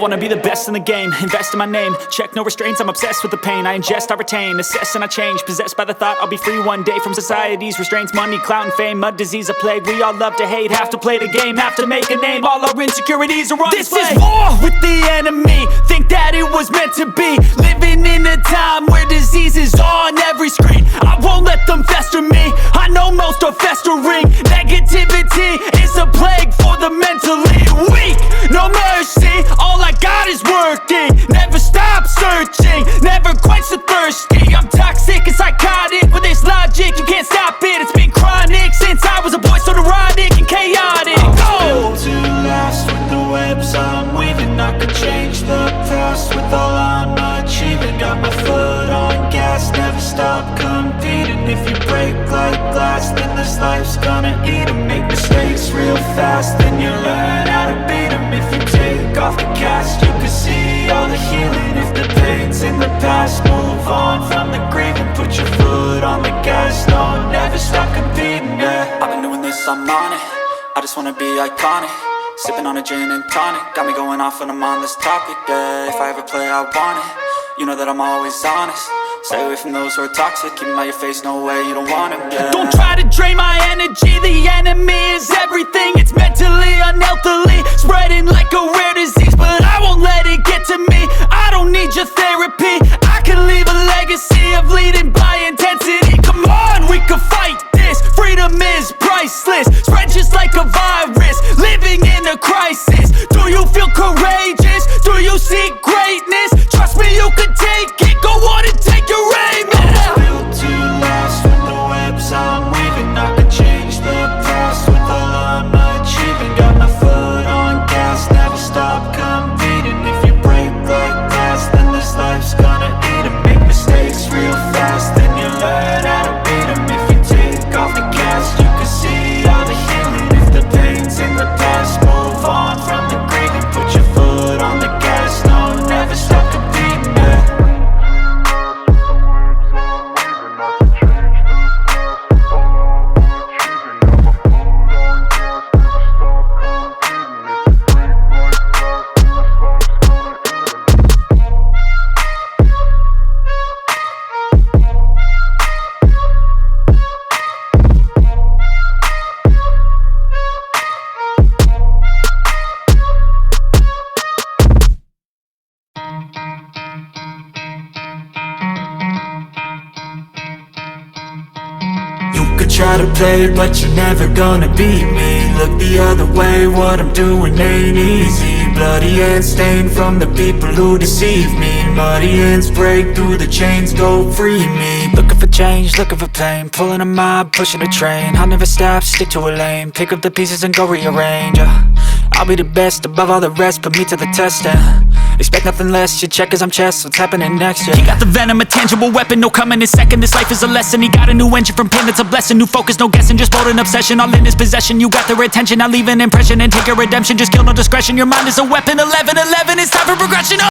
wanna be the best in the game, invest in my name, check no restraints, I'm obsessed with the pain. I ingest, I retain, assess and I change, possessed by the thought I'll be free one day from society's restraints. Money, clout and fame, mud, disease, a plague. We all love to hate, have to play the game, have to make a name. All our insecurities are on display. This is war with the enemy, think that it was meant to be. Living in a time where disease is on every screen. I won't let them fester me, I know most are festering. Negativity is a plague for the mentally weak. No mercy, all I got is working. Never stop searching, never quench the thirsty. I'm toxic and psychotic, with this logic you can't stop it. It's been chronic since I was a boy, so neurotic and chaotic. Built to last with the webs I'm weaving. I could change the past with all I'm achieving. Got my foot on gas, never stop competing. If you break like glass, then this life's gonna eat 'em. Make mistakes real fast, then you learn how to beat 'em. If you take off the cast, you can see all the healing. If the pain's in the past, move on from the grieving. Put your foot on the gas, no, never stop competing, yeah. I've been doing this, I'm on it, I just wanna be iconic. Sipping on a gin and tonic, got me going off when I'm on this topic, yeah. If I ever play, I want it, you know that I'm always honest. Stay away from those who are toxic, keep them out your face, no way, you don't want them, yeah. Don't try to drain my energy, the enemy is everything. It's mentally, unhealthily, spreading like a rare disease. But I won't let it get to me, I don't need your therapy. I can leave a legacy of leading by intensity. Come on, we can fight this, freedom is priceless. Spread just like a virus, living in a crisis. Do you feel courageous? Do you seek greatness? Trust me, you can take it, go on and take your aim, yeah. I'm built to last with the webs I'm weaving. I could change the past with all I'm achieving. Got my foot on gas, never stop competing. If you break like glass, then this life's gonna eat 'em. Make mistakes real fast, then you learn how to beat 'em. If you take off the cast, you can see all the healing. If the pain's in the past, move on from the grieving. Put your foot on the gas, no, never stop competing, yeah. Try to play, but you're never gonna beat me. Look the other way, what I'm doing ain't easy. Bloody hands stained from the people who deceive me. Muddy hands break through the chains, go free me. Looking for change, looking for pain, pulling a mob, pushing a train. I'll never stop, stick to a lane, pick up the pieces and go rearrange. I'll be the best above all the rest, put me to the test, expect nothing less, you check as I'm chess, what's happening next, yeah. He got the venom, a tangible weapon, no coming in second. This life is a lesson, he got a new engine from pain, it's a blessing. New focus, no guessing, just bold and obsession, all in his possession. You got their attention, I'll leave an impression and take your redemption. Just kill, no discretion, your mind is a weapon. 11-11, it's time for progression.